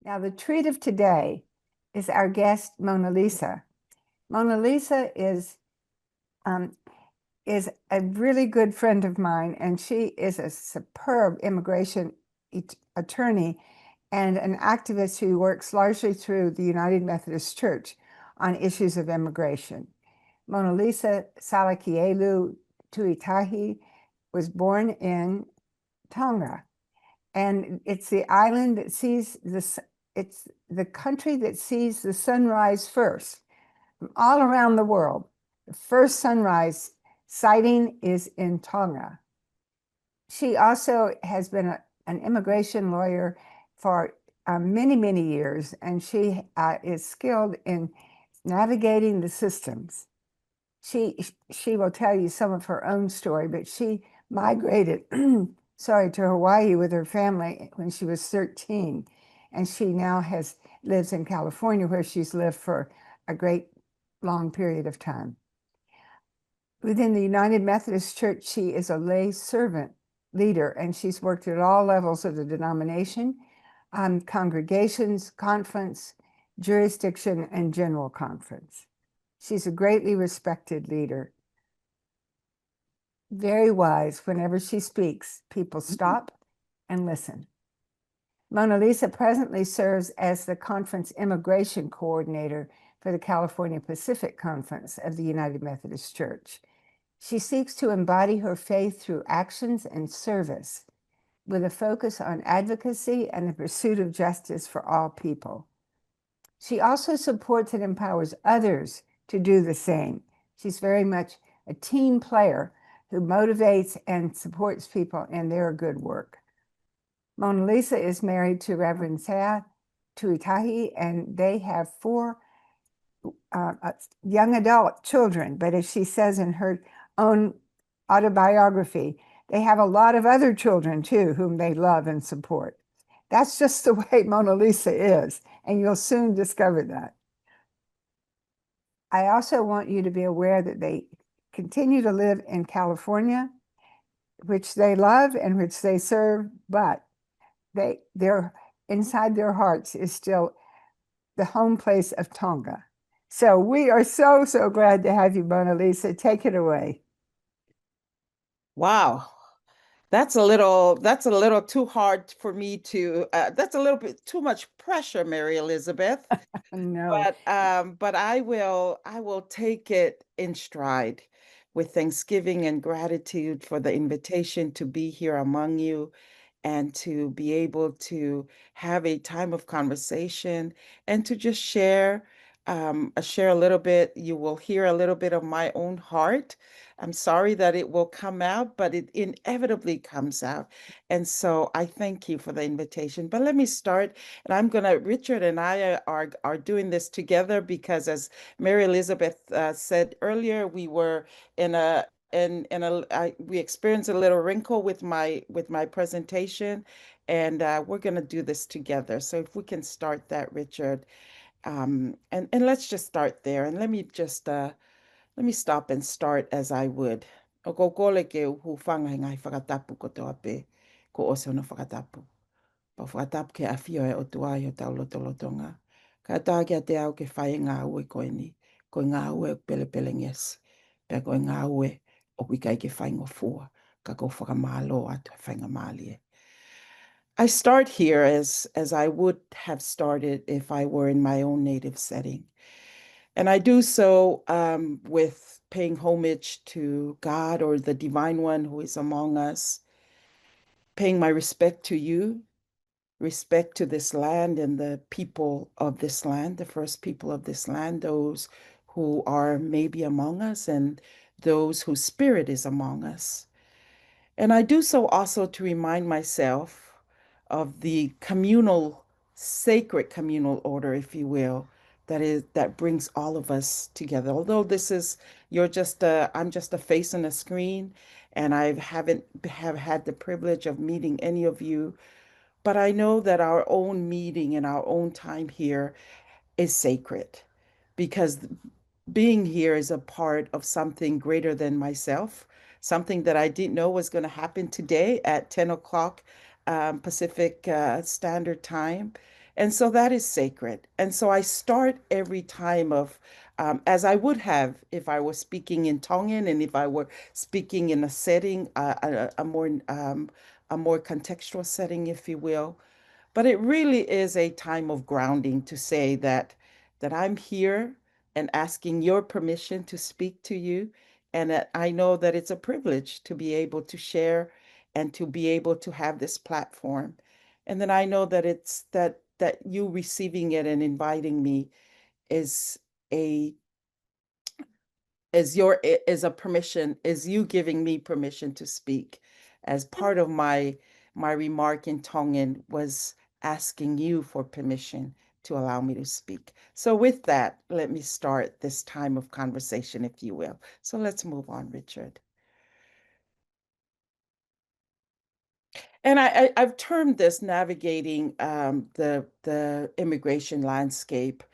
Now, the treat of today is our guest, Monalisa. Monalisa is a really good friend of mine, and she is a superb immigration attorney and an activist who works largely through the United Methodist Church on issues of immigration. Monalisa Salakielu Tuʻitahi was born in Tonga, and it's the island that sees it's the country that sees the sunrise first. From all around the world, the first sunrise sighting is in Tonga. She also has been an immigration lawyer for many, many years, and she is skilled in navigating the systems. She will tell you some of her own story, but she migrated, to Hawaii with her family when she was 13, and she now lives in California, where she's lived for a great long period of time. Within the United Methodist Church, she is a lay servant leader, and she's worked at all levels of the denomination, congregations, conference, jurisdiction, and general conference. She's a greatly respected leader. Very wise. Whenever she speaks, people stop and listen. Monalisa presently serves as the conference immigration coordinator for the California Pacific Conference of the United Methodist Church. She seeks to embody her faith through actions and service, with a focus on advocacy and the pursuit of justice for all people. She also supports and empowers others to do the same. She's very much a team player who motivates and supports people in their good work. Monalisa is married to Reverend Sea Tuʻitahi, and they have 4 young adult children. But as she says in her own autobiography, they have a lot of other children too, whom they love and support. That's just the way Monalisa is, and you'll soon discover that. I also want you to be aware that they continue to live in California, which they love and which they serve, but they're inside their hearts is still the home place of Tonga. So we are so glad to have you, Monalisa. Take it away. Wow. That's a little too hard for me to, that's a little bit too much pressure, Mary Elizabeth. No. But I will take it in stride with thanksgiving and gratitude for the invitation to be here among you and to be able to have a time of conversation and to just share a little bit. You will hear a little bit of my own heart. I'm sorry that it will come out, but it inevitably comes out. And so I thank you for the invitation. But let me start, and Richard and I are doing this together because, as Mary Elizabeth said earlier, we were we experienced a little wrinkle with my presentation, and we're going to do this together. So if we can start that, Richard, and let's just start there, and let me stop and start as I would. O ko kole ke hu whanga ngai whakatapu ko tō ape, ko ose ona whakatapu. Pa whakatapu ke awhio e o tuai o tau lotolotonga. Ka tā kia te au ke whai ngā ue koe ni, ko ngā ue pele pele ngesi. Pea ko ngā ue o kui kai ke whai ngofua, ka ko whakamālo atu e whainga mālie. I start here as I would have started if I were in my own native setting. And I do so with paying homage to God or the Divine One who is among us, paying my respect to you, respect to this land and the people of this land, the first people of this land, those who are maybe among us and those whose spirit is among us. And I do so also to remind myself of the sacred communal order, if you will, that brings all of us together. Although I'm just a face on a screen, and I haven't had the privilege of meeting any of you, but I know that our own meeting and our own time here is sacred, because being here is a part of something greater than myself, something that I didn't know was going to happen today at 10 o'clock Pacific Standard Time. And so that is sacred. And so I start every time of, as I would have if I was speaking in Tongan and if I were speaking in a setting, a more contextual setting, if you will. But it really is a time of grounding to say that I'm here and asking your permission to speak to you, and that I know that it's a privilege to be able to share and to be able to have this platform. And then I know that it's that you receiving it and inviting me is a is a permission, is you giving me permission to speak, as part of my remark in Tongan was asking you for permission to allow me to speak. So with that, let me start this time of conversation, if you will. So let's move on, Richard. And I've termed this navigating the immigration landscape,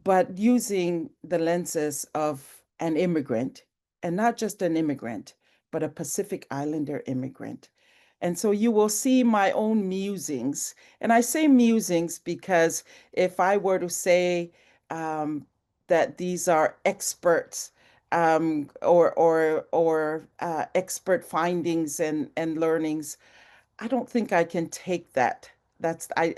but using the lenses of an immigrant, and not just an immigrant, but a Pacific Islander immigrant. And so you will see my own musings. And I say musings because if I were to say that these are experts, or expert findings and learnings, I don't think I can take that.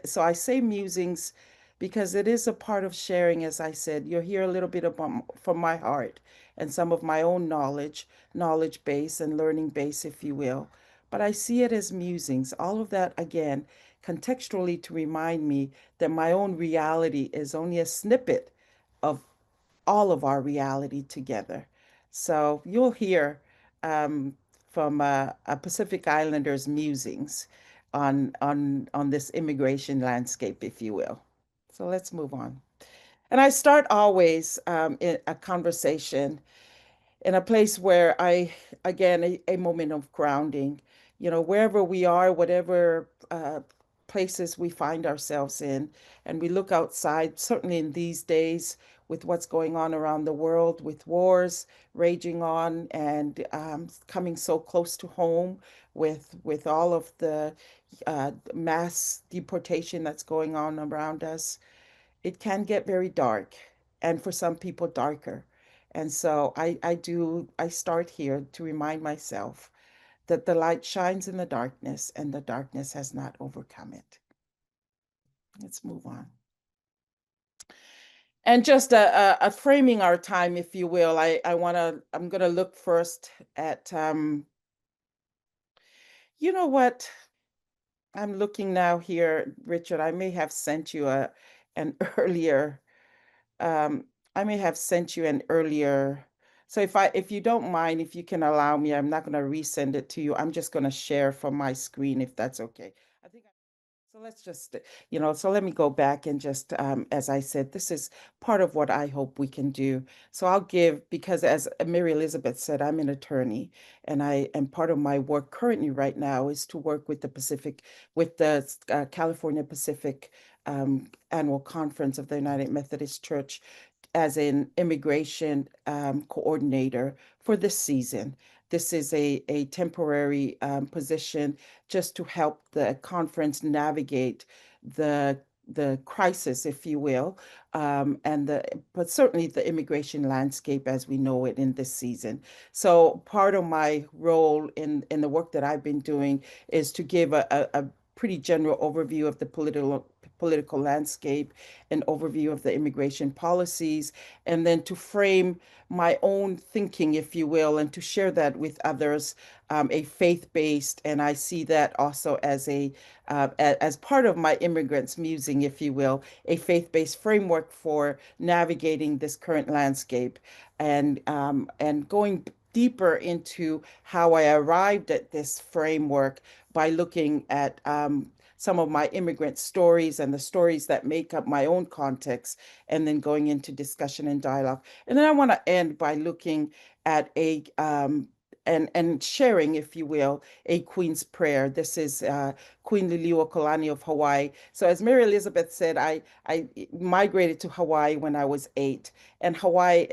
So I say musings because it is a part of sharing. As I said, you'll hear a little bit about from my heart and some of my own knowledge base and learning base, if you will. But I see it as musings. All of that, again, contextually, to remind me that my own reality is only a snippet of all of our reality together. So you'll hear um, from a Pacific Islanders musings on this immigration landscape, if you will. So let's move on. And I start always in a conversation in a place where again, a moment of grounding, wherever we are, whatever places we find ourselves in, and we look outside, certainly in these days, with what's going on around the world, with wars raging on and coming so close to home, with all of the mass deportation that's going on around us, it can get very dark, and for some people darker. And so I start here to remind myself that the light shines in the darkness and the darkness has not overcome it. Let's move on. And just a framing our time, if you will, I'm gonna look first at you know what? I'm looking now here, Richard. I may have sent you an earlier um, I may have sent you an earlier. So if you don't mind, if you can allow me, I'm not going to resend it to you. I'm just going to share from my screen if that's okay. I think so let's just, so let me go back and just, as I said, this is part of what I hope we can do. So I'll give, because as Mary Elizabeth said, I'm an attorney, and part of my work currently right now is to work with with the California Pacific Annual Conference of the United Methodist Church as an immigration coordinator for this season. This is a temporary position just to help the conference navigate the crisis, if you will, but certainly the immigration landscape as we know it in this season. So part of my role in the work that I've been doing is to give a pretty general overview of the political landscape, an overview of the immigration policies, and then to frame my own thinking, if you will, and to share that with others, a faith-based, and I see that also as as part of my immigrants musing, if you will, a faith-based framework for navigating this current landscape, and going deeper into how I arrived at this framework by looking at some of my immigrant stories and the stories that make up my own context, and then going into discussion and dialogue. And then I want to end by looking at and sharing, if you will, a Queen's Prayer. This is Queen Liliuokalani of Hawaii. So as Mary Elizabeth said, I migrated to Hawaii when I was 8, and Hawaii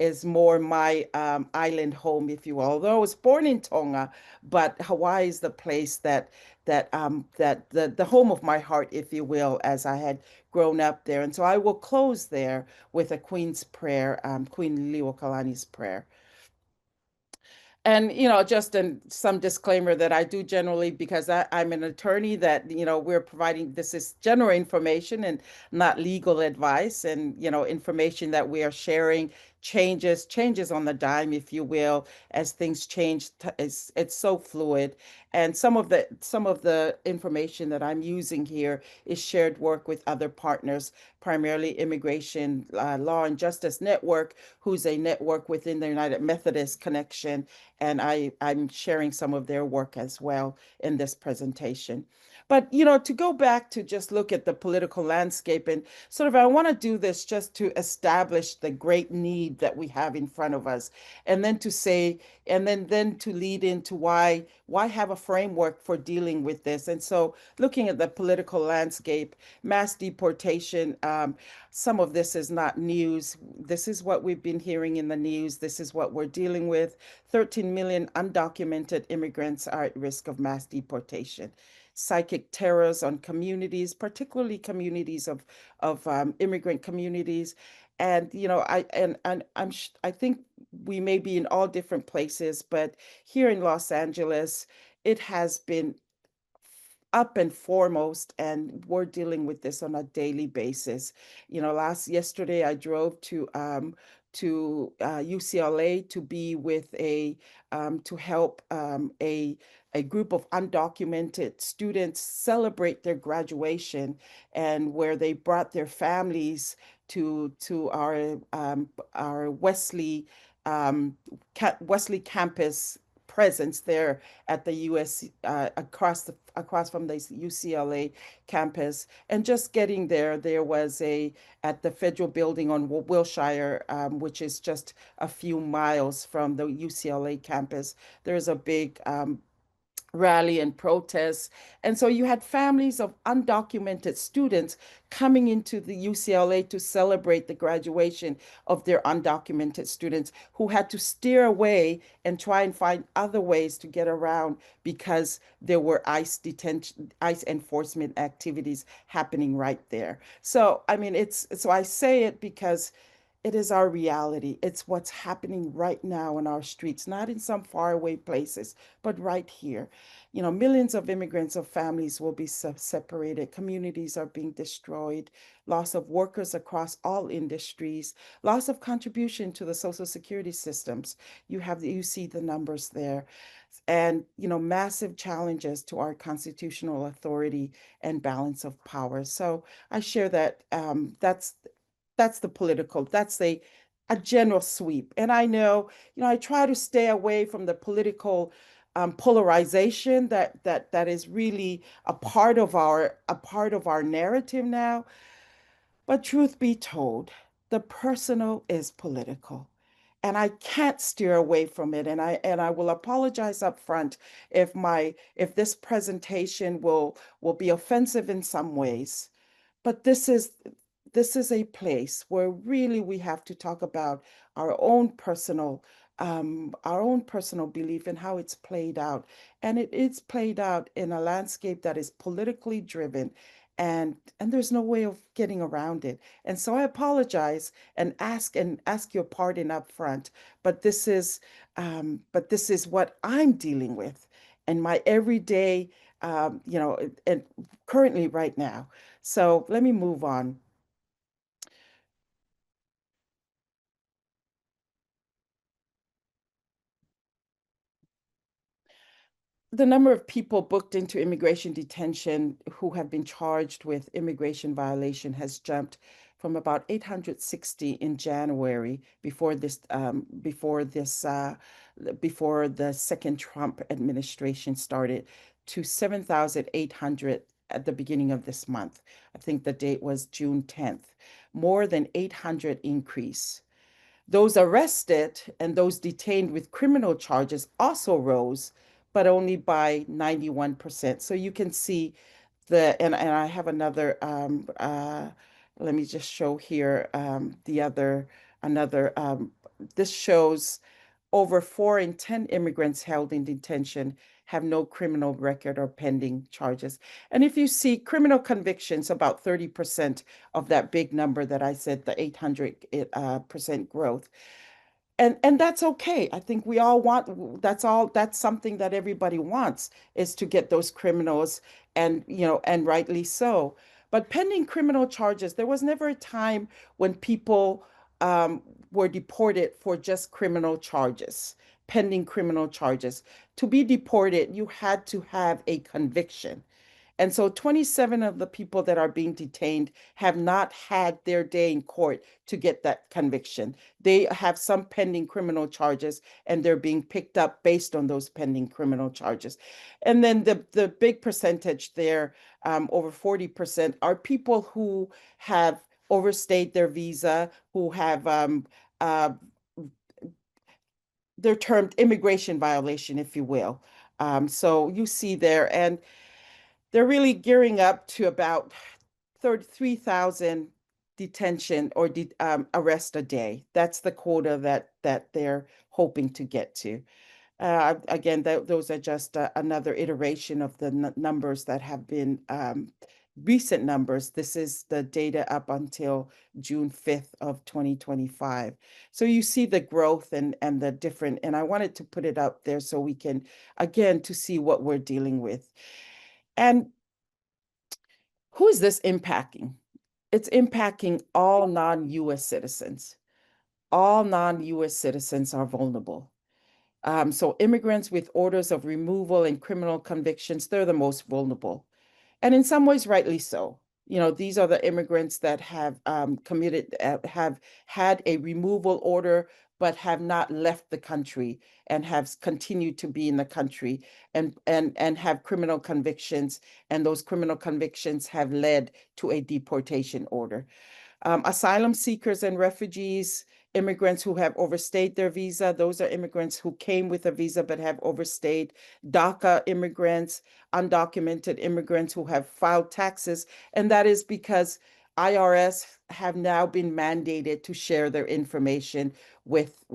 is more my island home, if you will. Although I was born in Tonga, but Hawaii is the place that the home of my heart, if you will, as I had grown up there. And so I will close there with a Queen's prayer, Queen Liliuokalani's prayer. And, just some disclaimer that I do generally, because I'm an attorney, that, we're providing, this is general information and not legal advice, and, information that we are sharing changes on the dime, if you will, as things change. It's so fluid. And some of the information that I'm using here is shared work with other partners, primarily Immigration Law and Justice Network, who's a network within the United Methodist Connection, and I'm sharing some of their work as well in this presentation. But, to go back to just look at the political landscape, and sort of, I want to do this just to establish the great need that we have in front of us, and then to say, and then to lead into why have a framework for dealing with this. And so, looking at the political landscape, mass deportation, some of this is not news. This is what we've been hearing in the news. This is what we're dealing with. 13 million undocumented immigrants are at risk of mass deportation. Psychic terrors on communities, particularly communities of immigrant communities. And, I think we may be in all different places, but here in Los Angeles, it has been up and foremost, and we're dealing with this on a daily basis. Yesterday I drove to UCLA to be with to help a group of undocumented students celebrate their graduation, and where they brought their families to our Wesley campus presence there at the US, across from the UCLA campus. And just getting there was at the federal building on Wilshire, which is just a few miles from the UCLA campus. There's a big rally and protests. And so you had families of undocumented students coming into the UCLA to celebrate the graduation of their undocumented students, who had to steer away and try and find other ways to get around because there were ICE enforcement activities happening right there. So, I mean, so I say it because it is our reality. It's what's happening right now in our streets, not in some faraway places, but right here. Millions of immigrants, of families will be separated. Communities are being destroyed. Loss of workers across all industries. Loss of contribution to the social security systems. You see the numbers there. And, massive challenges to our constitutional authority and balance of power. So I share that. That's the political, that's a general sweep. And I know, I try to stay away from the political polarization that is really a part of our narrative now. But truth be told, the personal is political. And I can't steer away from it. And I will apologize up front if this presentation will be offensive in some ways. But this is a place where really we have to talk about our own personal belief and how it's played out. And it's played out in a landscape that is politically driven, and there's no way of getting around it. And so I apologize and ask your pardon up front, but this is what I'm dealing with in my everyday, and currently right now. So let me move on. The number of people booked into immigration detention who have been charged with immigration violation has jumped from about 860 in January, before the second Trump administration started, to 7,800 at the beginning of this month. I think the date was June 10th. More than 800 increase. Those arrested and those detained with criminal charges also rose, but only by 91%. So you can see and I have let me just show here, another this shows over 4 in 10 immigrants held in detention have no criminal record or pending charges. And if you see criminal convictions, about 30% of that big number that I said, the 800% growth. And that's okay. I think we all want, that's something that everybody wants, is to get those criminals, and and rightly so. But pending criminal charges, there was never a time when people um, were deported for just criminal charges, pending criminal charges. To be deported, you had to have a conviction. And so 27 of the people that are being detained have not had their day in court to get that conviction. They have some pending criminal charges, and they're being picked up based on those pending criminal charges. And then the big percentage there, over 40%, are people who have overstayed their visa, who have they're termed immigration violation, if you will. So you see there, and they're really gearing up to about 33,000 detention or arrest a day. That's the quota that they're hoping to get to. Again, those are just another iteration of the numbers that have been recent numbers. This is the data up until June 5th of 2025. So you see the growth and the different, and I wanted to put it up there so we can, again, to see what we're dealing with. And who is this impacting? It's impacting all non-US citizens. All non-US citizens are vulnerable. So immigrants with orders of removal and criminal convictions, they're the most vulnerable. And in some ways, rightly so. These are the immigrants that have have had a removal order, but have not left the country and have continued to be in the country, and have criminal convictions, and those criminal convictions have led to a deportation order. Asylum seekers and refugees, immigrants who have overstayed their visa. Those are immigrants who came with a visa but have overstayed. DACA immigrants, undocumented immigrants who have filed taxes. And that is because IRS have now been mandated to share their information with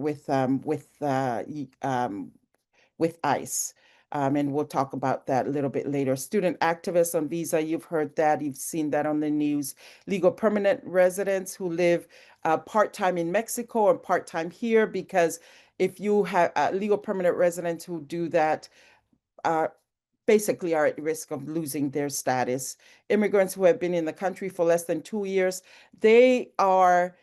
ICE. And we'll talk about that a little bit later. Student activists on visa, you've heard that, you've seen that on the news. Legal permanent residents who live part-time in Mexico or part-time here, because if you have legal permanent residents who do that, basically are at risk of losing their status. Immigrants who have been in the country for less than 2 years, they are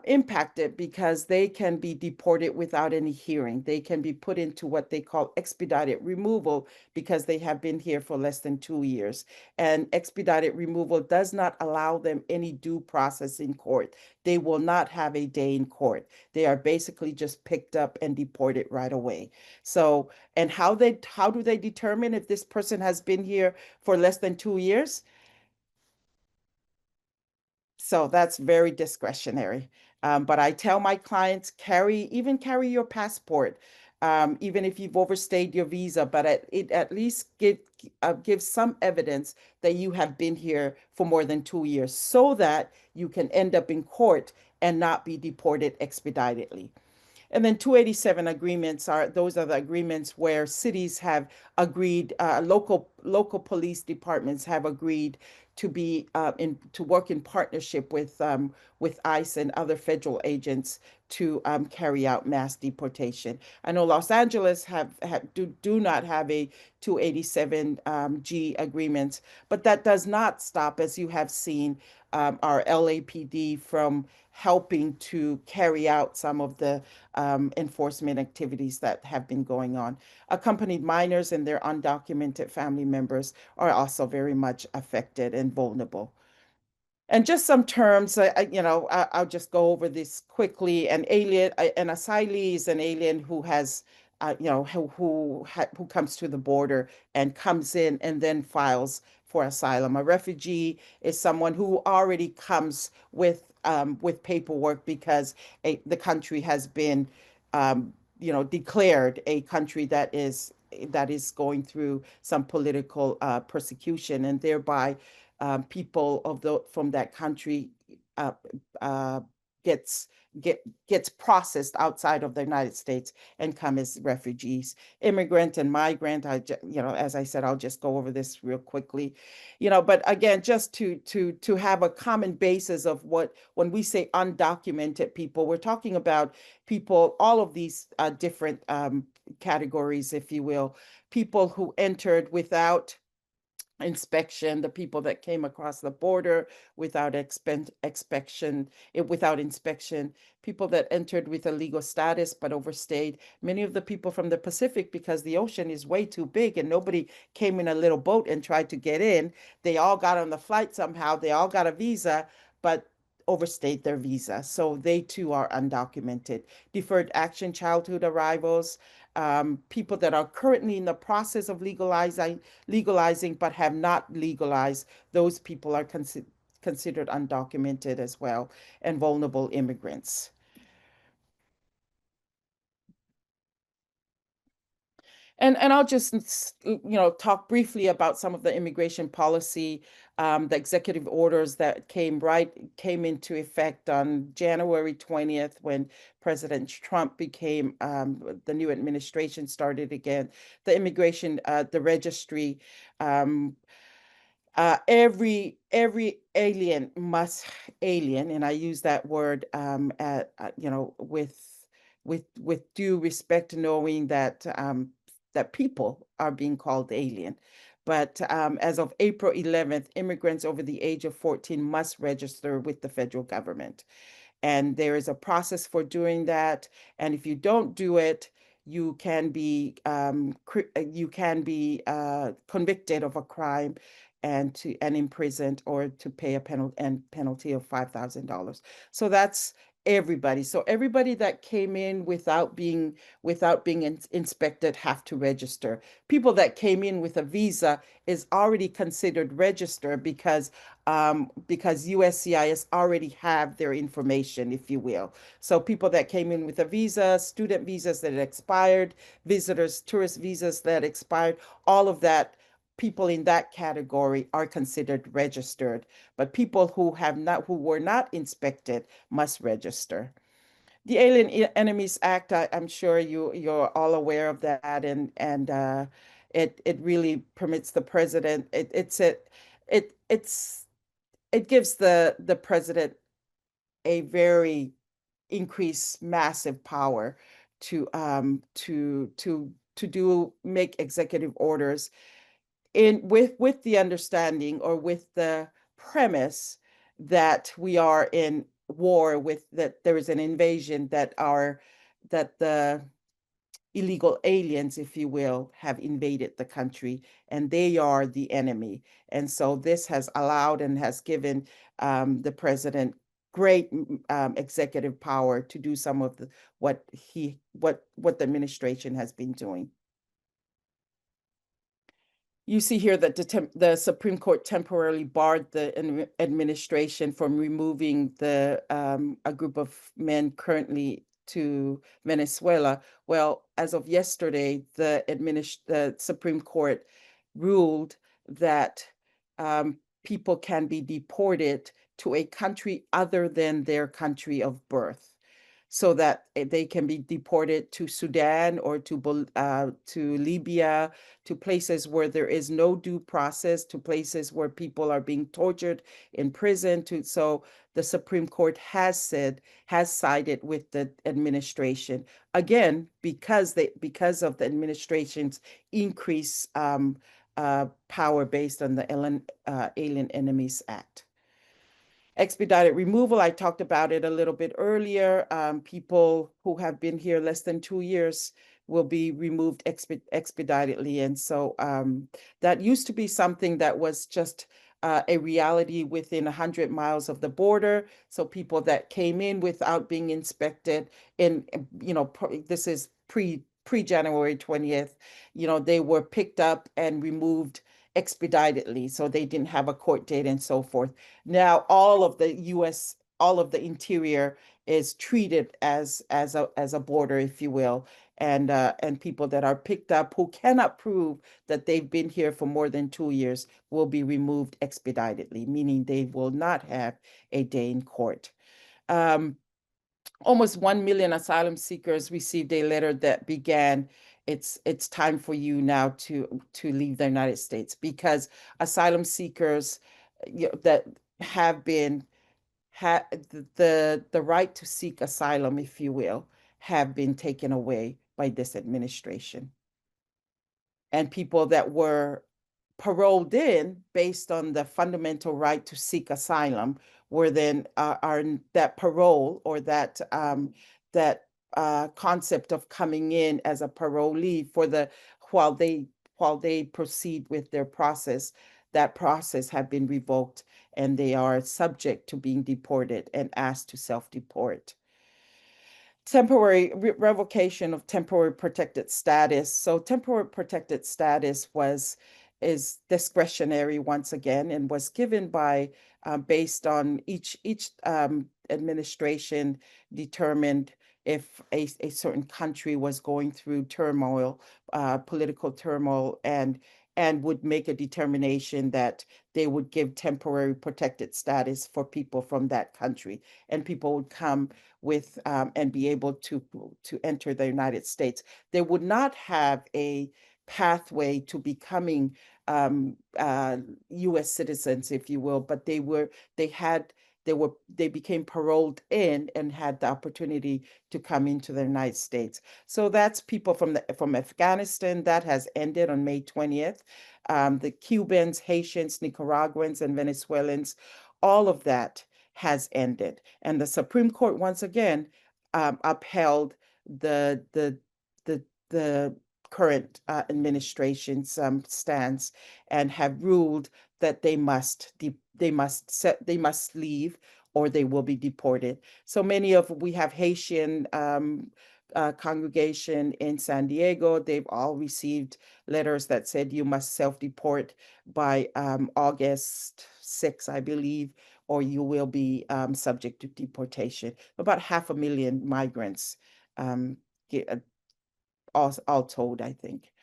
impacted because they can be deported without any hearing. They can be put into what they call expedited removal because they have been here for less than 2 years. And expedited removal does not allow them any due process in court. They will not have a day in court. They are basically just picked up and deported right away. So, and how do they determine if this person has been here for less than 2 years? So that's very discretionary. But I tell my clients, carry your passport, even if you've overstayed your visa, but it at least gives some evidence that you have been here for more than 2 years, so that you can end up in court and not be deported expeditedly. And then 287 agreements those are the agreements where cities have agreed, local police departments have agreed to be to work in partnership with ICE and other federal agents to carry out mass deportation. I know Los Angeles do not have a 287 G agreements, but that does not stop, as you have seen, our LAPD from helping to carry out some of the enforcement activities that have been going on. Accompanied minors and their undocumented family members are also very much affected and vulnerable. And just some terms, I'll just go over this quickly. An asylee is an alien who has, who comes to the border and comes in and then files for asylum. A refugee is someone who already comes with paperwork because the country has been, declared a country that is going through some political persecution, and thereby people from that country uh, uh, gets gets processed outside of the United States and come as refugees. Immigrant and migrant, as I said, I'll just go over this real quickly. But again, just to have a common basis of what, when we say undocumented people, we're talking about people, all of these different categories, if you will, people who entered without inspection, the people that came across the border without without inspection, people that entered with a legal status but overstayed. Many of the people from the Pacific, because the ocean is way too big and nobody came in a little boat and tried to get in, they all got on the flight somehow, they all got a visa, but overstayed their visa. So they too are undocumented. Deferred action childhood arrivals, people that are currently in the process of legalizing but have not legalized, those people are considered undocumented as well, and vulnerable immigrants. And I'll just talk briefly about some of the immigration policy, the executive orders that came into effect on January 20th when President Trump became the new administration started again. The immigration, the registry. Every alien must alien, and I use that word with due respect, knowing that that people are being called alien. But as of April 11th, immigrants over the age of 14 must register with the federal government. And there is a process for doing that. And if you don't do it, you can be convicted of a crime and imprisoned, or to pay a penalty of $5,000. So that's everybody. So everybody that came in without being inspected have to register. People that came in with a visa is already considered registered because USCIS already have their information, if you will. So people that came in with a visa, student visas that expired, visitors, tourist visas that expired, all of that, people in that category are considered registered. But people who were not inspected must register. The Alien Enemies Act, I'm sure you're all aware of that, and it really permits the president. It gives the president a very increased massive power to make executive orders with the understanding, or with the premise, that we are in war, that there is an invasion, that the illegal aliens, if you will, have invaded the country, and they are the enemy. And so this has allowed and has given the president great executive power to do some of what the administration has been doing. You see here that the Supreme Court temporarily barred the administration from removing a group of men currently to Venezuela. Well, as of yesterday, the Supreme Court ruled that people can be deported to a country other than their country of birth, so that they can be deported to Sudan, or to Libya, to places where there is no due process, to places where people are being tortured in prison. So the Supreme Court has sided with the administration, again, because of the administration's increased power based on the Alien Enemies Act. Expedited removal, I talked about it a little bit earlier. People who have been here less than 2 years will be removed expeditedly. And so that used to be something that was just a reality within 100 miles of the border. So people that came in without being inspected, this is pre-January 20th, they were picked up and removed expeditedly, so they didn't have a court date and so forth. Now all of the interior is treated as a border, if you will, and people that are picked up who cannot prove that they've been here for more than 2 years will be removed expeditedly, meaning they will not have a day in court. almost 1 million asylum seekers received a letter that began, it's time for you now to leave the United States, because asylum seekers that have been the right to seek asylum, if you will, have been taken away by this administration. And people that were paroled in based on the fundamental right to seek asylum were then are that parole, or that concept of coming in as a parolee for the while they proceed with their process, that process have been revoked, and they are subject to being deported and asked to self-deport. Temporary revocation of temporary protected status. So temporary protected status is discretionary once again, and was given by based on each administration determined if a certain country was going through turmoil, political turmoil, and would make a determination that they would give temporary protected status for people from that country, and people would come with and be able to enter the United States. They would not have a pathway to becoming U.S. citizens, if you will, but they became paroled in and had the opportunity to come into the United States. So that's people from Afghanistan. That has ended on May 20th. The Cubans, Haitians, Nicaraguans, and Venezuelans, all of that has ended. And the Supreme Court once again upheld the current administration's stance, and have ruled that they must leave, or they will be deported. So we have Haitian congregation in San Diego. They've all received letters that said you must self-deport by August 6th, I believe, or you will be subject to deportation. About 500,000 migrants, all told, I think.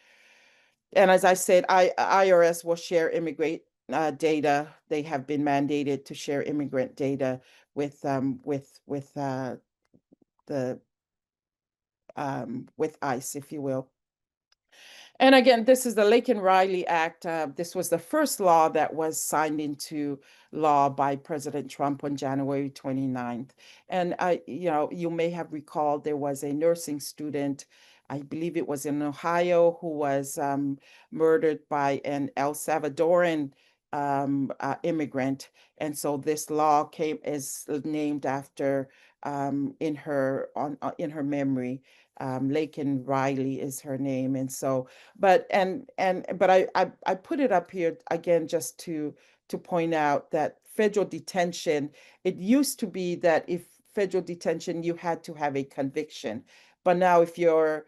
And as I said, IRS will share immigrant data. They have been mandated to share immigrant data with ICE, if you will. And again, this is the Laken-Riley Act. This was the first law that was signed into law by President Trump on January 29th. And you may have recalled there was a nursing student, I believe it was in Ohio, who was murdered by an El Salvadoran immigrant. And so this law is named after in her memory. Laken-Riley is her name. And so, but I put it up here again just to point out that federal detention, it used to be that if federal detention, you had to have a conviction. But now if you're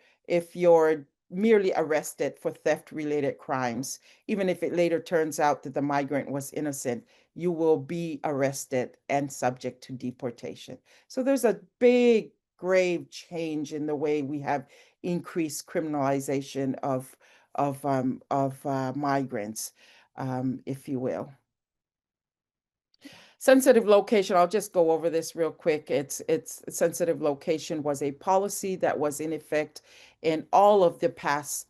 merely arrested for theft-related crimes, even if it later turns out that the migrant was innocent, you will be arrested and subject to deportation. So there's a big, grave change in the way we have increased criminalization of migrants, if you will. Sensitive location, I'll just go over this real quick. It's sensitive location was a policy that was in effect in all of the past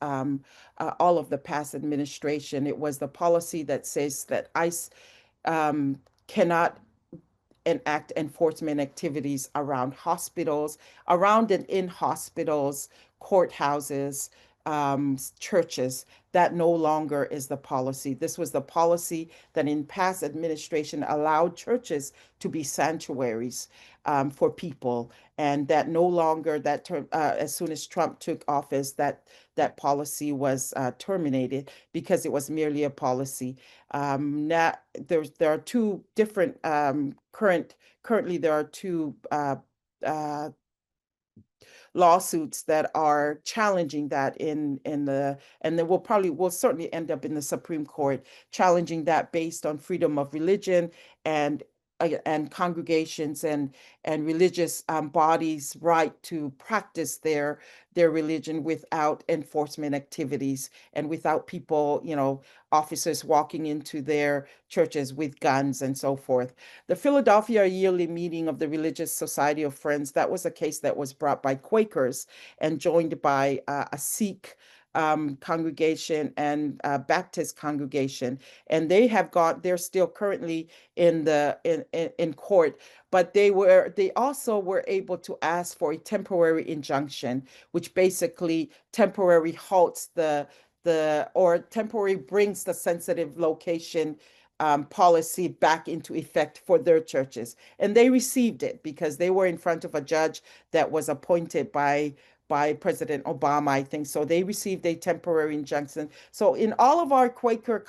administration. It was the policy that says that ICE cannot enact enforcement activities around hospitals, around and in hospitals, courthouses, churches. That no longer is the policy. This was the policy that in past administration allowed churches to be sanctuaries for people, and that no longer, that term, as soon as Trump took office, that policy was terminated, because it was merely a policy. Now there are two different currently there are two lawsuits that are challenging that and then we'll certainly end up in the Supreme Court challenging that based on freedom of religion and and congregations and religious bodies right to practice their religion without enforcement activities and without people, officers walking into their churches with guns and so forth. The Philadelphia yearly meeting of the Religious Society of Friends, that was a case that was brought by Quakers and joined by a Sikh congregation and Baptist congregation, and they're still currently in court, but they also were able to ask for a temporary injunction, which basically temporary halts or temporary brings the sensitive location policy back into effect for their churches. And they received it because they were in front of a judge that was appointed by President Obama, I think. So they received a temporary injunction. So in all of our Quaker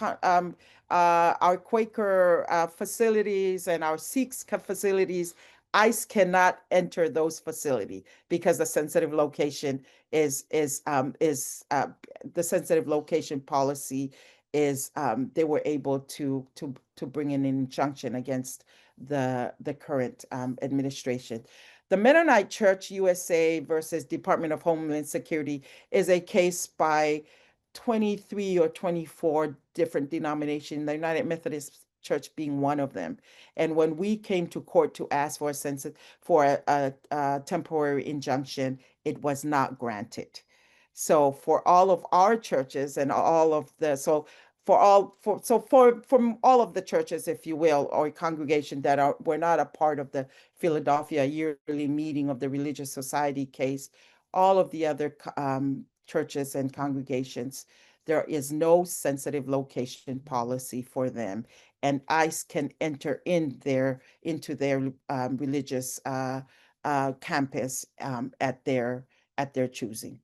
facilities and our Sikh facilities, ICE cannot enter those facilities because the sensitive location is the sensitive location policy is they were able to bring in an injunction against the current administration. The Mennonite Church USA versus Department of Homeland Security is a case by 23 or 24 different denominations, the United Methodist Church being one of them. And when we came to court to ask for a temporary injunction, it was not granted. So for all of our churches and all of the from all of the churches, if you will, or congregation that were not a part of the Philadelphia yearly meeting of the Religious Society case, all of the other churches and congregations, there is no sensitive location policy for them, and ICE can enter into their religious campus at their choosing.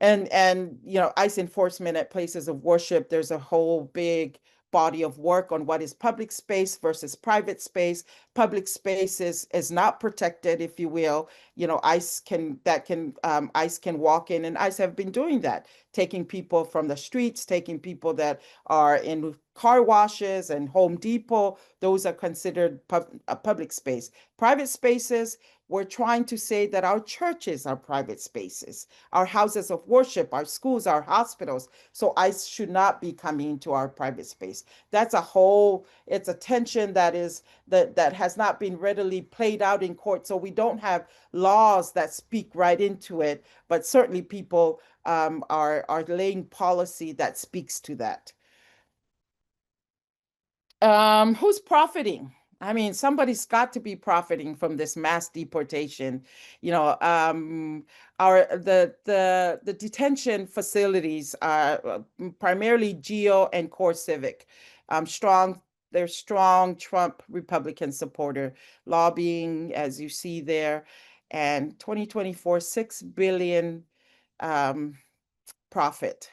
And ICE enforcement at places of worship, there's a whole big body of work on what is public space versus private space. Public space is not protected, if you will. ICE can walk in, and ICE have been doing that, taking people from the streets, taking people that are in car washes and Home Depot. Those are considered a public space. Private spaces, we're trying to say that our churches are private spaces, our houses of worship, our schools, our hospitals. So ICE should not be coming into our private space. It's a tension that has not been readily played out in court. So we don't have laws that speak right into it, but certainly people are laying policy that speaks to that. Who's profiting? I mean, somebody's got to be profiting from this mass deportation. The detention facilities are primarily Geo and Core Civic. They're strong Trump Republican supporter, lobbying, as you see there, and 2024, $6 billion profit.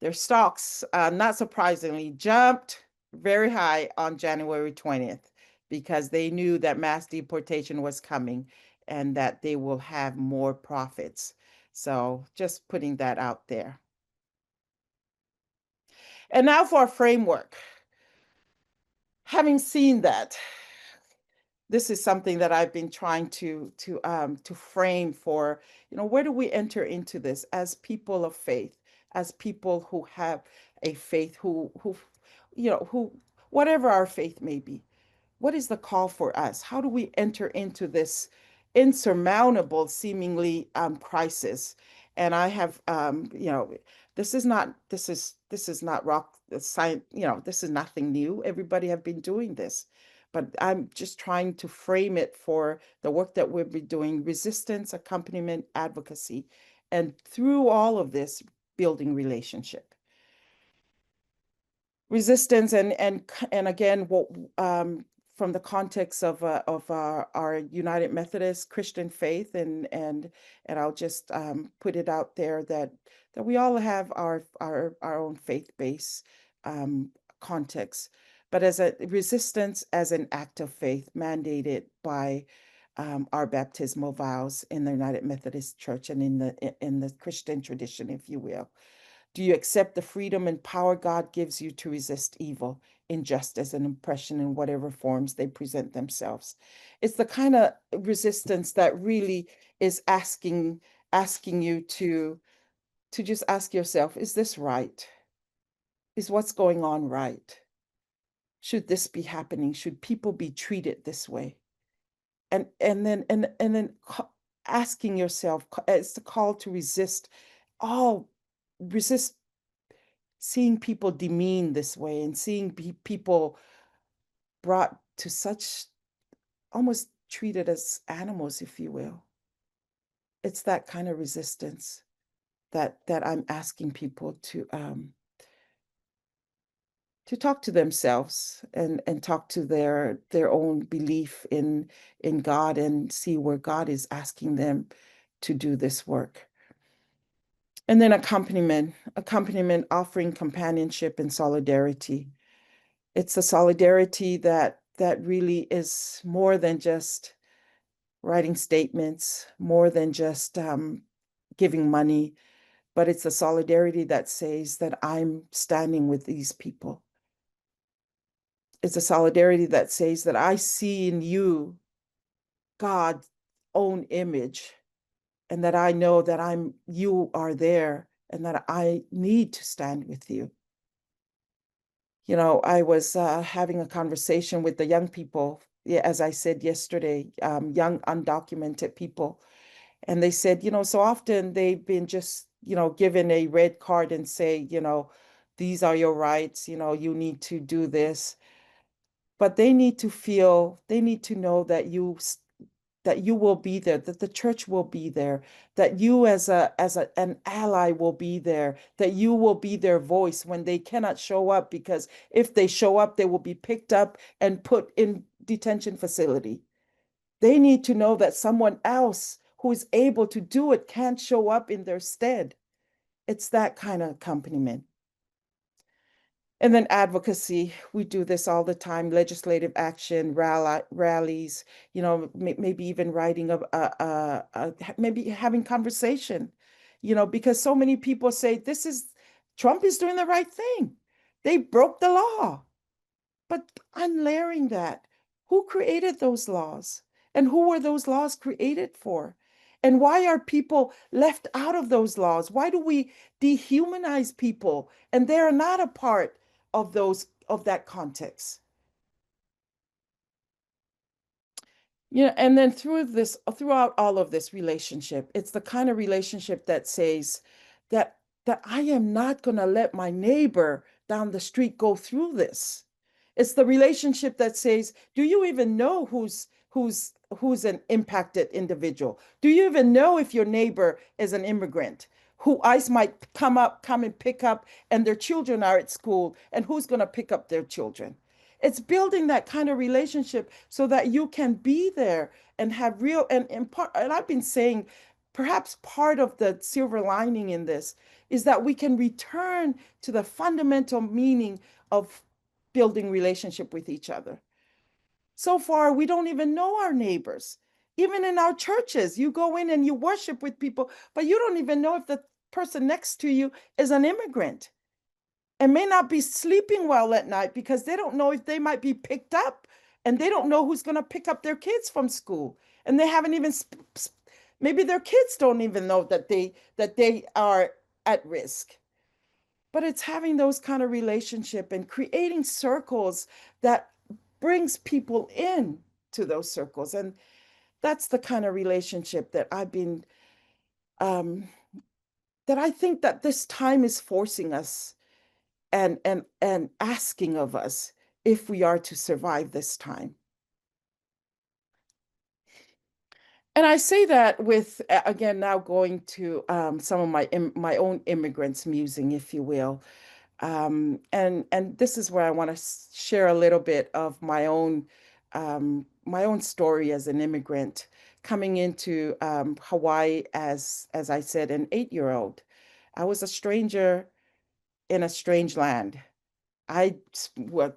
Their stocks, not surprisingly, jumped very high on January 20th because they knew that mass deportation was coming and that they will have more profits. So just putting that out there. And now for a framework. Having seen that, this is something that I've been trying to frame for, where do we enter into this as people of faith, as people who have a faith, who whatever our faith may be, what is the call for us? How do we enter into this insurmountable, seemingly crisis? And I have, this is not rock science. This is nothing new. Everybody have been doing this, but I'm just trying to frame it for the work that we'll be doing: resistance, accompaniment, advocacy, and through all of this, building relationship. Resistance and again, what from the context of our United Methodist Christian faith, and I'll just put it out there that we all have our own faith-based context, but as a resistance as an act of faith mandated by our baptismal vows in the United Methodist Church and in the Christian tradition, if you will. Do you accept the freedom and power God gives you to resist evil, injustice, and oppression in whatever forms they present themselves? It's the kind of resistance that really is asking you to just ask yourself, is this right? Is what's going on right? Should this be happening? Should people be treated this way? And then asking yourself, it's the call to resist all resist seeing people demeaned this way and seeing people brought to such, almost treated as animals, if you will. It's that kind of resistance that I'm asking people to talk to themselves and talk to their own belief in God and see where God is asking them to do this work. And then accompaniment offering companionship and solidarity. It's a solidarity that really is more than just writing statements, more than just giving money, but it's a solidarity that says that I'm standing with these people. It's a solidarity that says that I see in you God's own image, and that I know that you are there, and that I need to stand with you. You know, I was having a conversation with the young people, yeah, as I said yesterday, young undocumented people. And they said, you know, so often they've been just, you know, given a red card and say, you know, these are your rights, you know, you need to do this. But they need to know that you will be there, that the church will be there, that you as an ally will be there, that you will be their voice when they cannot show up, because if they show up, they will be picked up and put in detention facility. They need to know that someone else who is able to do it can't show up in their stead. It's that kind of accompaniment. And then advocacy, we do this all the time, legislative action, rallies, you know, maybe even writing maybe having conversation, you know, because so many people say Trump is doing the right thing. They broke the law. But unlayering that, who created those laws? And who were those laws created for? And why are people left out of those laws? Why do we dehumanize people and they're not a part of that context? You know, and then throughout all of this relationship, it's the kind of relationship that says that I am not going to let my neighbor down the street go through this. It's the relationship that says, do you even know who's an impacted individual? Do you even know if your neighbor is an immigrant who ICE might come and pick up, and their children are at school, and who's going to pick up their children? It's building that kind of relationship so that you can be there and have real, and I've been saying, perhaps part of the silver lining in this is that we can return to the fundamental meaning of building relationship with each other. So far, we don't even know our neighbors. Even in our churches, you go in and you worship with people, but you don't even know if the person next to you is an immigrant and may not be sleeping well at night because they don't know if they might be picked up, and they don't know who's going to pick up their kids from school. And they haven't even, maybe their kids don't even know that they are at risk. But it's having those kind of relationship and creating circles that brings people in to those circles. And that's the kind of relationship that I've been, that I think that this time is forcing us and asking of us if we are to survive this time. And I say that with, again, now going to some of my own immigrants musing, if you will. And this is where I want to share a little bit of my own story as an immigrant coming into Hawaii as I said, an 8-year-old. I was a stranger in a strange land. I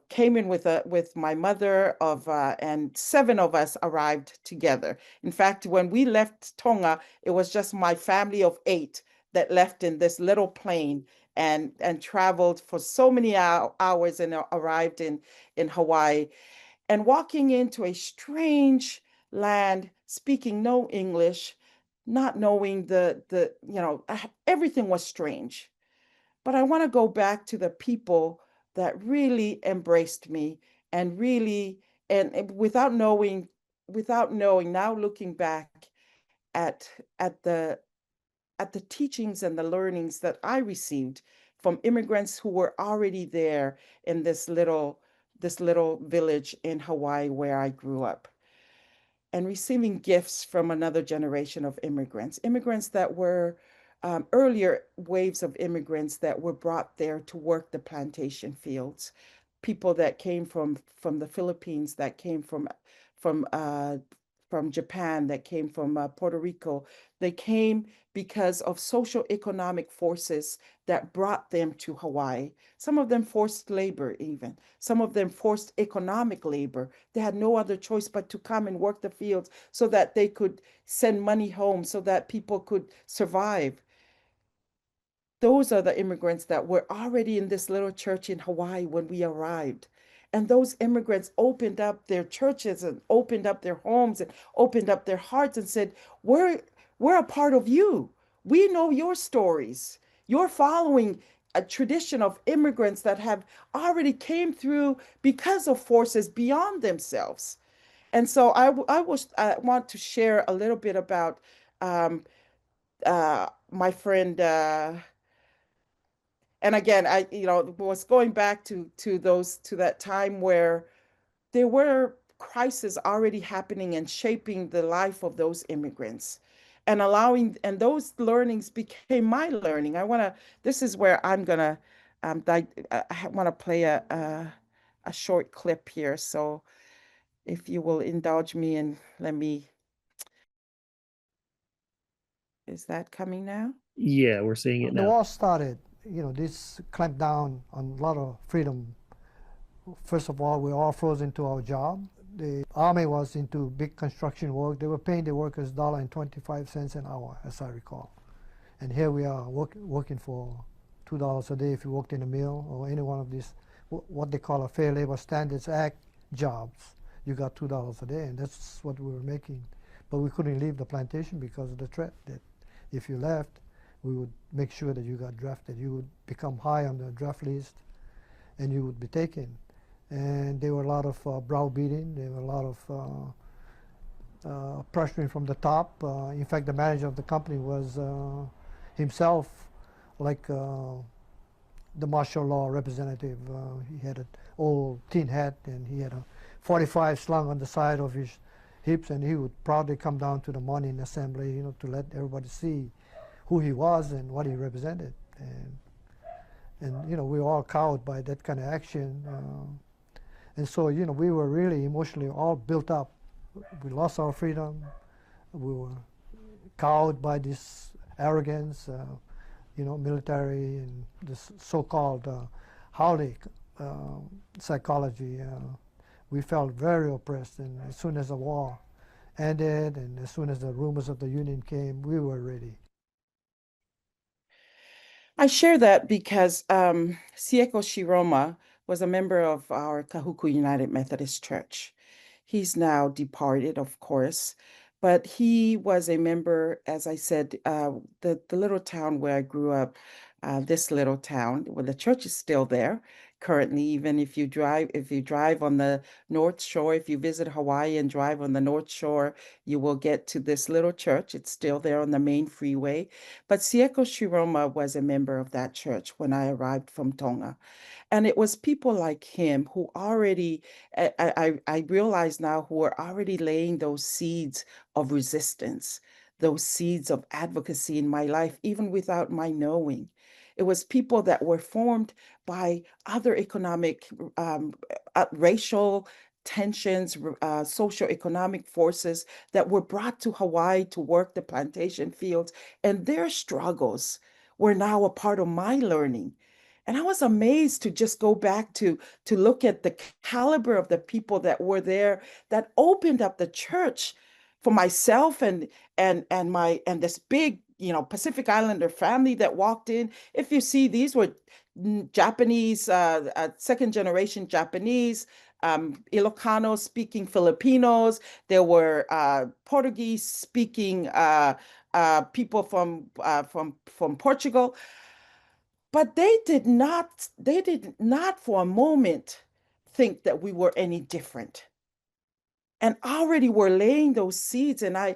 came in with my mother and 7 of us arrived together. In fact, when we left Tonga, it was just my family of 8 that left in this little plane, and traveled for so many hours and arrived in Hawaii, and walking into a strange land, speaking no English, not knowing everything was strange. But I want to go back to the people that really embraced me and really, and without knowing, now looking back at at the at the teachings and the learnings that I received from immigrants who were already there in this little village in Hawaii where I grew up, and receiving gifts from another generation of immigrants that were earlier waves of immigrants that were brought there to work the plantation fields, people that came from the Philippines, that came from uh, from Japan, that came from Puerto Rico. They came because of social economic forces that brought them to Hawaii. Some of them forced labor, even. Some of them forced economic labor. They had no other choice but to come and work the fields so that they could send money home, so that people could survive. Those are the immigrants that were already in this little church in Hawaii when we arrived. And those immigrants opened up their churches and opened up their homes and opened up their hearts and said, we're a part of you. We know your stories. You're following a tradition of immigrants that have already came through because of forces beyond themselves. And so I want to share a little bit about my friend, and again, I was going back to that time where there were crises already happening and shaping the life of those immigrants, and those learnings became my learning. This is where I'm gonna, I want to play a short clip here. So if you will indulge me and let me, is that coming now? Yeah, we're seeing it The now. war started, this clamped down on a lot of freedom. First of all, we all froze into our job. The army was into big construction work. They were paying the workers $1.25 an hour, as I recall. And here we are working for $2 a day if you worked in a mill or any one of these, what they call a Fair Labor Standards Act jobs. You got $2 a day, and that's what we were making. But we couldn't leave the plantation because of the threat that if you left, we would make sure that you got drafted. You would become high on the draft list, and you would be taken. And there were a lot of browbeating. There were a lot of pressuring from the top. In fact, the manager of the company was himself like the martial law representative. He had an old tin hat, and he had a 45 slung on the side of his hips, and he would proudly come down to the morning assembly, to let everybody see who he was and what he represented. And we were all cowed by that kind of action. And so, we were really emotionally all built up. We lost our freedom. We were cowed by this arrogance, military and this so-called Howley psychology. We felt very oppressed, and as soon as the war ended and as soon as the rumors of the union came, we were ready. I share that because Sieko Shiroma was a member of our Kahuku United Methodist Church. He's now departed, of course, but he was a member, as I said, the little town where I grew up, this little town, where the church is still there currently. Even if you drive on the North Shore, if you visit Hawaii and drive on the North Shore, you will get to this little church. It's still there on the main freeway. But Sieko Shiroma was a member of that church when I arrived from Tonga. And it was people like him who already, I realize now, who are already laying those seeds of resistance, those seeds of advocacy in my life, even without my knowing. It was people that were formed by other economic, racial tensions, socioeconomic forces that were brought to Hawaii to work the plantation fields, and their struggles were now a part of my learning. And I was amazed to just go back to look at the caliber of the people that were there, that opened up the church for myself and this big, Pacific Islander family that walked in. If you see, these were Japanese, second generation Japanese, Ilocano speaking Filipinos. There were Portuguese speaking people from Portugal. But they did not for a moment think that we were any different. And already we're laying those seeds. And I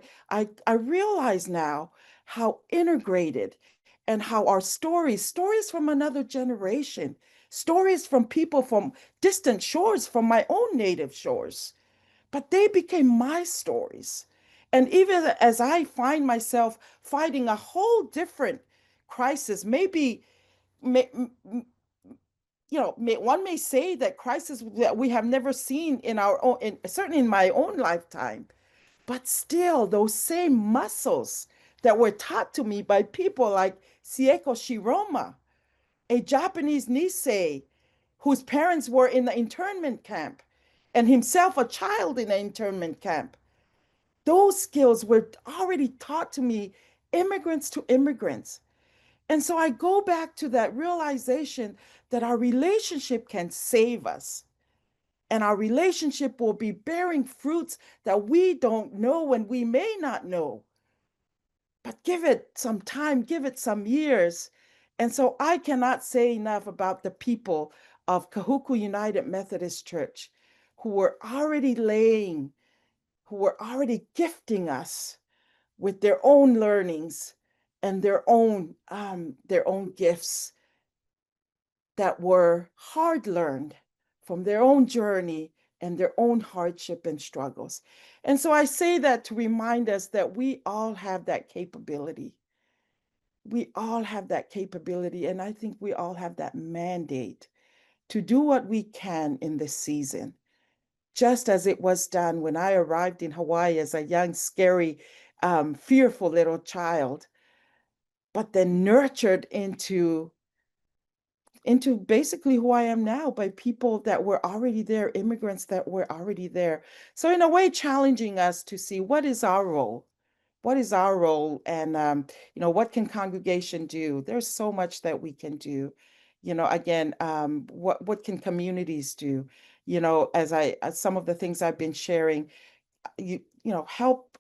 realize now how integrated and how our stories from another generation, stories from people from distant shores, from my own native shores, but they became my stories. And even as I find myself fighting a whole different crisis, maybe one may say that crisis that we have never seen in our own, certainly in my own lifetime, but still those same muscles that were taught to me by people like Sieko Shiroma, a Japanese Nisei whose parents were in the internment camp and himself a child in the internment camp. Those skills were already taught to me, immigrants to immigrants. And so I go back to that realization that our relationship can save us. And our relationship will be bearing fruits that we don't know and we may not know. But give it some time, give it some years. And so I cannot say enough about the people of Kahuku United Methodist Church who were already gifting us with their own learnings and their own gifts that were hard learned from their own journey and their own hardship and struggles. And so I say that to remind us that we all have that capability. We all have that capability, and I think we all have that mandate to do what we can in this season, just as it was done when I arrived in Hawaii as a young, scary, fearful little child, but then nurtured into basically who I am now by people that were already there, immigrants that were already there. So in a way, challenging us to see what is our role? What is our role? And, what can congregation do? There's so much that we can do. Again, what can communities do? As some of the things I've been sharing, help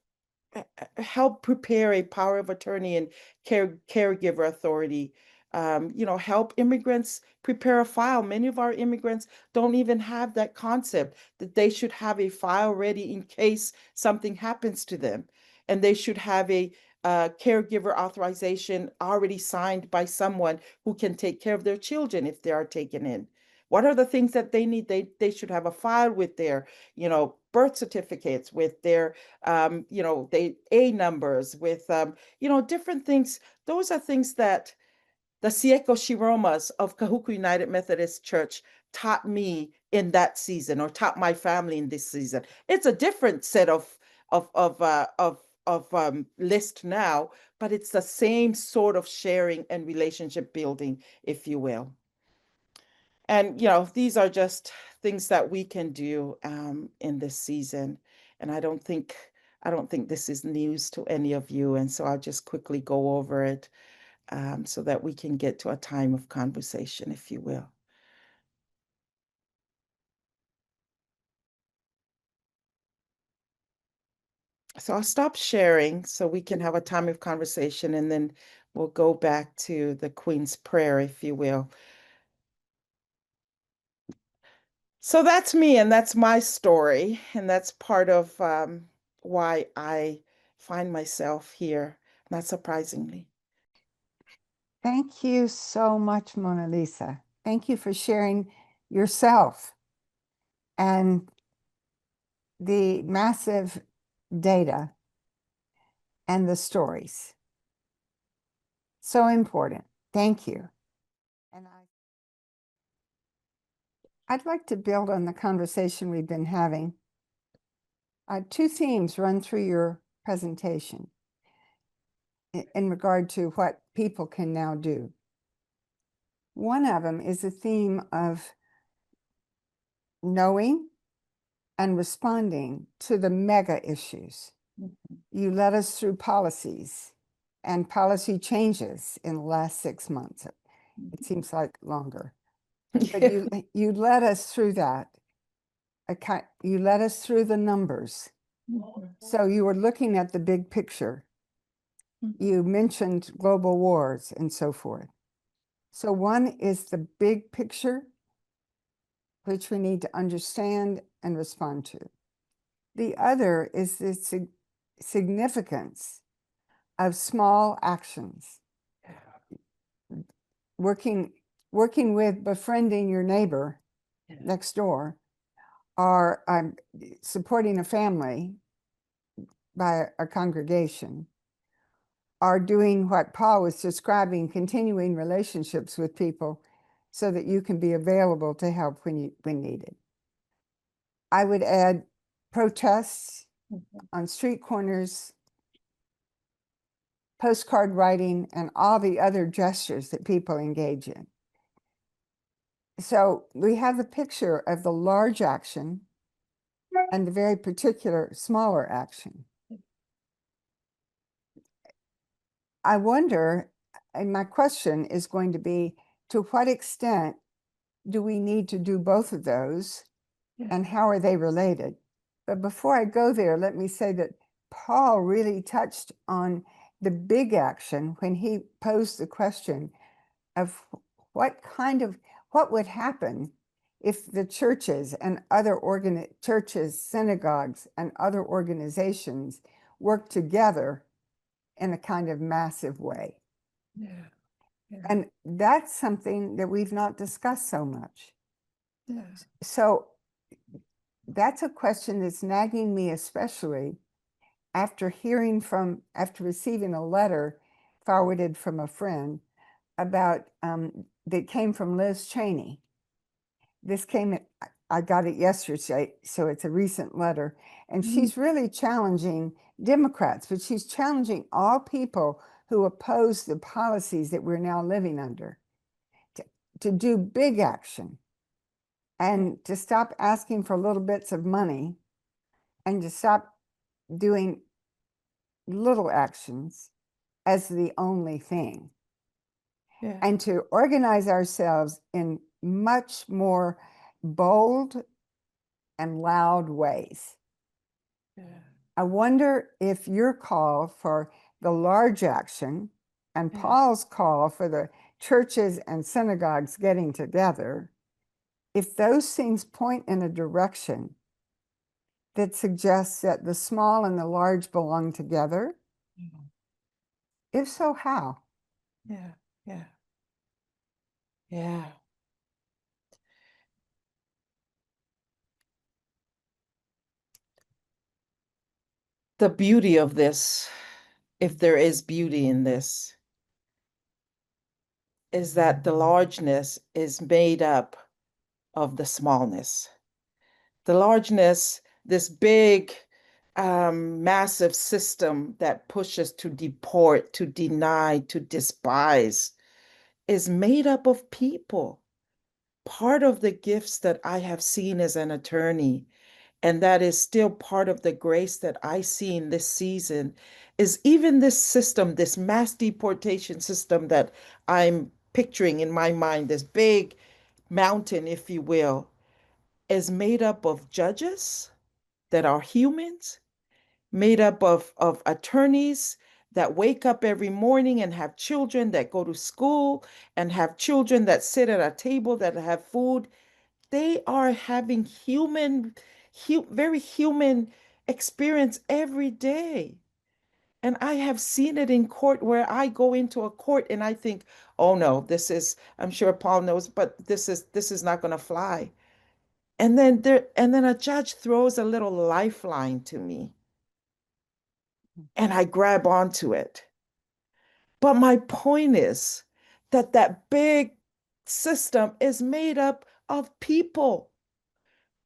prepare a power of attorney and caregiver authority. Help immigrants prepare a file. Many of our immigrants don't even have that concept that they should have a file ready in case something happens to them. And they should have a caregiver authorization already signed by someone who can take care of their children if they are taken in. What are the things that they need? They should have a file with their, birth certificates, with their, A numbers, with, different things. Those are things that the Sieko Shiromas of Kahuku United Methodist Church taught me in that season, or taught my family in this season. It's a different set of list now, but it's the same sort of sharing and relationship building, if you will. And, these are just things that we can do in this season. And I don't think this is news to any of you. And so I'll just quickly go over it so that we can get to a time of conversation, if you will. So I'll stop sharing so we can have a time of conversation, and then we'll go back to the Queen's Prayer, if you will. So that's me, and that's my story, and that's part of why I find myself here, not surprisingly. Thank you so much, Monalisa. Thank you for sharing yourself and the massive data and the stories. So important. Thank you. And I'd like to build on the conversation we've been having. Two themes run through your presentation in regard to what people can now do. One of them is the theme of knowing and responding to the mega issues. You led us through policies and policy changes in the last 6 months. It seems like longer. But you led us through that. You led us through the numbers. So you were looking at the big picture. You mentioned global wars and so forth. So one is the big picture, which we need to understand and respond to. The other is the significance of small actions. Working with befriending your neighbor next door, or supporting a family by a congregation, are doing what Paul was describing, continuing relationships with people so that you can be available to help when needed. I would add protests on street corners, postcard writing, and all the other gestures that people engage in. So we have the picture of the large action and the very particular smaller action. I wonder, and my question is going to be, to what extent do we need to do both of those, and how are they related? But before I go there, let me say that Paul really touched on the big action when he posed the question of what would happen if the churches and other churches, synagogues, and other organizations work together in a kind of massive way. And that's something that we've not discussed so much. So that's a question that's nagging me, especially after receiving a letter forwarded from a friend about that came from Liz Cheney. I got it yesterday, so it's a recent letter. And she's really challenging Democrats, but she's challenging all people who oppose the policies that we're now living under to do big action and to stop asking for little bits of money and to stop doing little actions as the only thing. And to organize ourselves in much more bold and loud ways. I wonder if your call for the large action and Paul's call for the churches and synagogues getting together, if those things point in a direction that suggests that the small and the large belong together. If so, how? Yeah. The beauty of this, if there is beauty in this, is that the largeness is made up of the smallness. The largeness, this big, massive system that pushes to deport, to deny, to despise, is made up of people. Part of the gifts that I have seen as an attorney, and that is still part of the grace that I see in this season, is even this system, this mass deportation system that I'm picturing in my mind, this big mountain, if you will, is made up of judges that are humans, made up of attorneys that wake up every morning and have children that go to school and have children that sit at a table that have food. They are having very human experience every day. And I have seen it in court where I go into a court and I think, oh no, I'm sure Paul knows, but this is not going to fly. And then a judge throws a little lifeline to me and I grab onto it. But my point is that big system is made up of people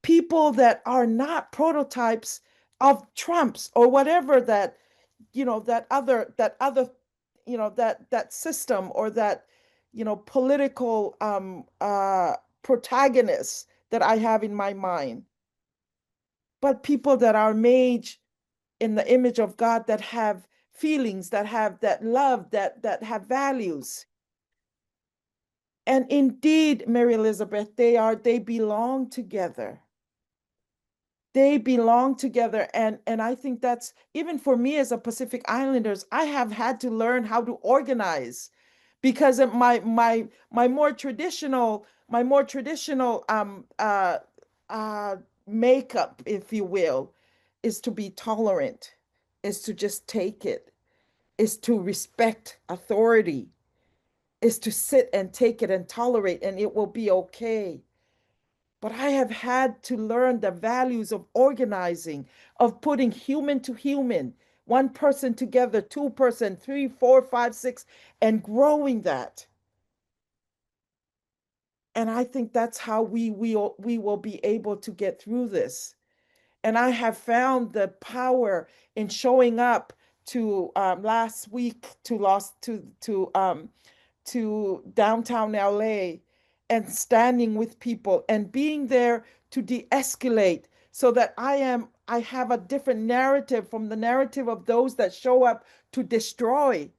that are not prototypes of Trumps or whatever that system or that political protagonist that I have in my mind, but people that are made in the image of God, that have feelings, that have that love, that have values. And indeed, Mary Elizabeth, they belong together. They belong together. And I think that's, even for me as a Pacific Islanders, I have had to learn how to organize, because of my more traditional makeup, if you will, is to be tolerant, is to just take it, is to respect authority, is to sit and take it and tolerate, and it will be okay. But I have had to learn the values of organizing, of putting human to human, one person together, two person, three, four, five, six, and growing that. And I think that's how we will be able to get through this. And I have found the power in showing up to last week to downtown LA, and standing with people and being there to de-escalate, so that I have a different narrative from the narrative of those that show up to destroy.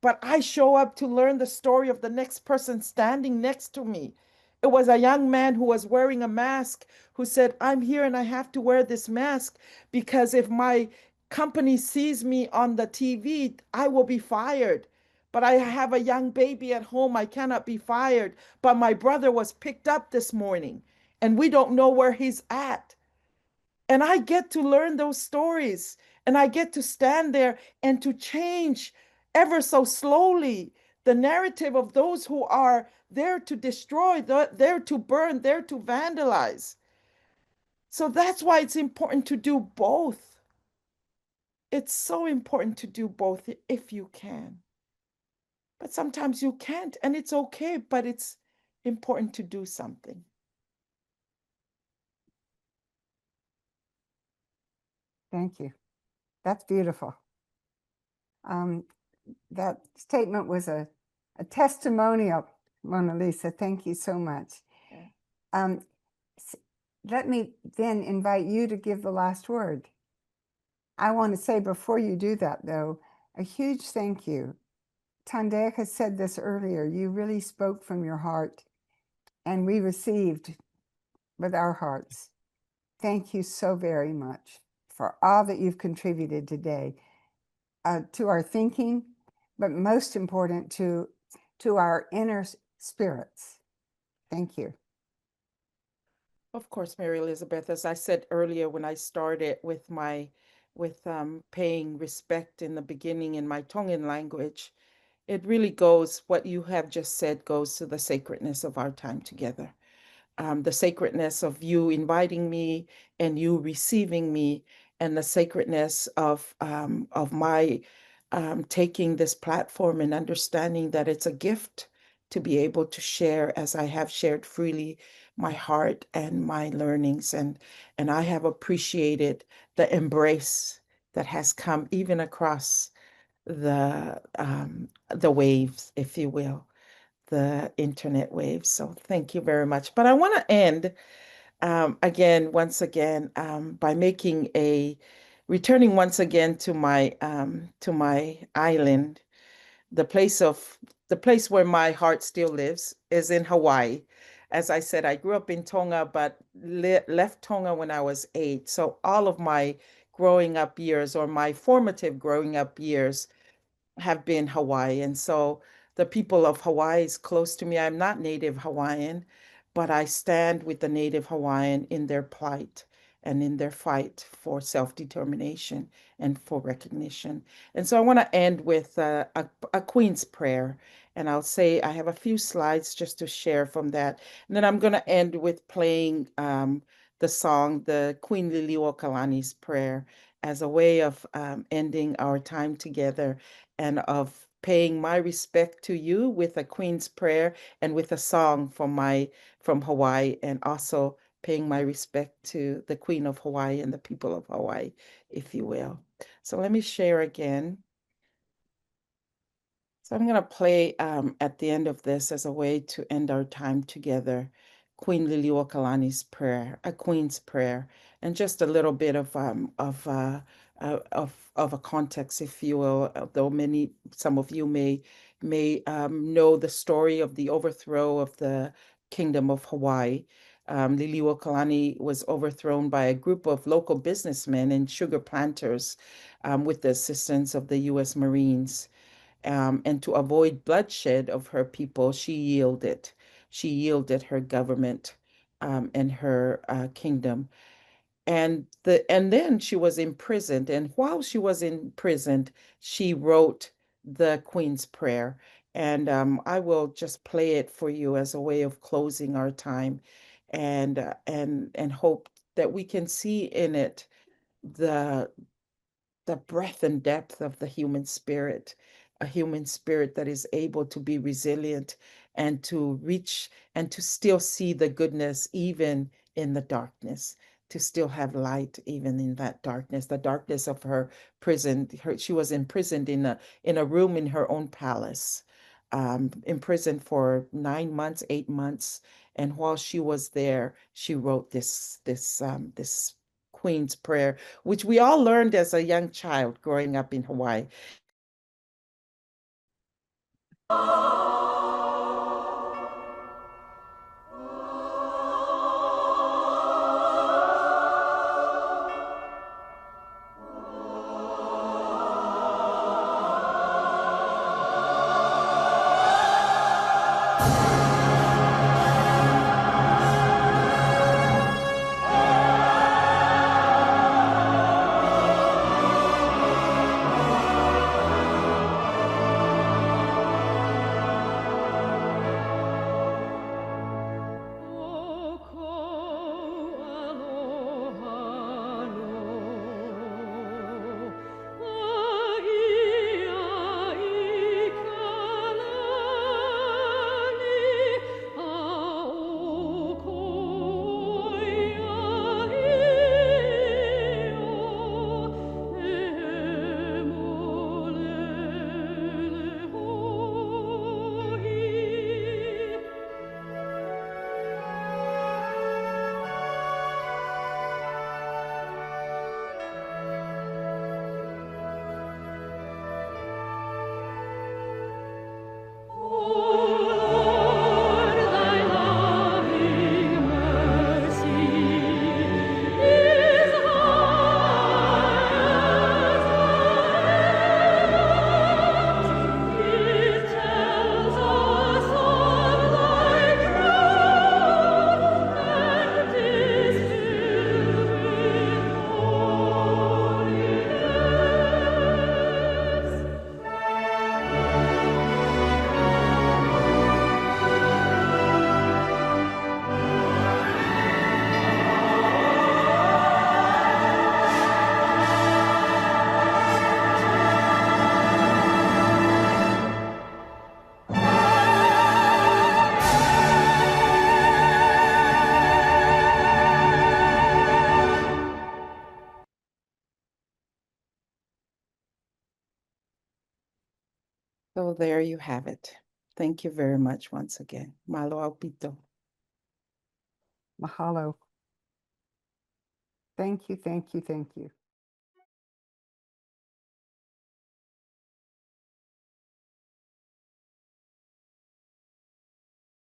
But I show up to learn the story of the next person standing next to me. It was a young man who was wearing a mask who said, I'm here and I have to wear this mask because if my company sees me on the TV, I will be fired. But I have a young baby at home. I cannot be fired. But my brother was picked up this morning and we don't know where he's at. And I get to learn those stories, and I get to stand there and to change ever so slowly the narrative of those who are there to destroy, there to burn, there to vandalize. So that's why it's important to do both. It's so important to do both if you can. But sometimes you can't, and it's okay, but it's important to do something. Thank you. That's beautiful. That statement was a testimonial, Monalisa. Thank you so much. Yeah. Let me then invite you to give the last word. I want to say before you do that, though, a huge thank you. Tandeka said this earlier. You really spoke from your heart, and we received with our hearts. Thank you so very much for all that you've contributed today to our thinking, but most important to our inner spirits. Thank you. Of course, Mary Elizabeth, as I said earlier when I started with paying respect in the beginning in my Tongan language, it really goes, what you have just said goes to the sacredness of our time together. The sacredness of you inviting me and you receiving me, and the sacredness of my taking this platform and understanding that it's a gift to be able to share, as I have shared freely, my heart and my learnings. And I have appreciated the embrace that has come even across the waves, if you will, the internet waves. So thank you very much. But I want to end once again, by returning once again to my island. The place where my heart still lives is in Hawaii. As I said, I grew up in Tonga, but left Tonga when I was 8. So all of my growing up years, or my formative growing up years, have been Hawaii. And so the people of Hawaii is close to me. I'm not native Hawaiian, but I stand with the native Hawaiian in their plight and in their fight for self-determination and for recognition. And so I want to end with a Queen's prayer. And I'll say I have a few slides just to share from that. And then I'm going to end with playing the song, the Queen Liliuokalani's prayer, as a way of ending our time together and of paying my respect to you with a Queen's prayer and with a song from Hawaii, and also paying my respect to the Queen of Hawaii and the people of Hawaii, if you will. So let me share again. So I'm going to play at the end of this, as a way to end our time together, Queen Liliuokalani's prayer, a Queen's prayer, and just a little bit of of a context, if you will, although some of you may know the story of the overthrow of the Kingdom of Hawaii. Liliuokalani was overthrown by a group of local businessmen and sugar planters with the assistance of the U.S. Marines. And to avoid bloodshed of her people, she yielded. She yielded her government and her kingdom. And then she was imprisoned. And while she was imprisoned, she wrote the Queen's Prayer. And I will just play it for you as a way of closing our time, and hope that we can see in it the breadth and depth of the human spirit, a human spirit that is able to be resilient and to reach and to still see the goodness even in the darkness, to still have light even in that darkness, the darkness of her prison. She was imprisoned in a room in her own palace, imprisoned for 9 months, 8 months. And while she was there, she wrote this Queen's Prayer, which we all learned as a young child growing up in Hawaii. So there you have it. Thank you very much once again. Malo aupito. Mahalo. Thank you, thank you, thank you.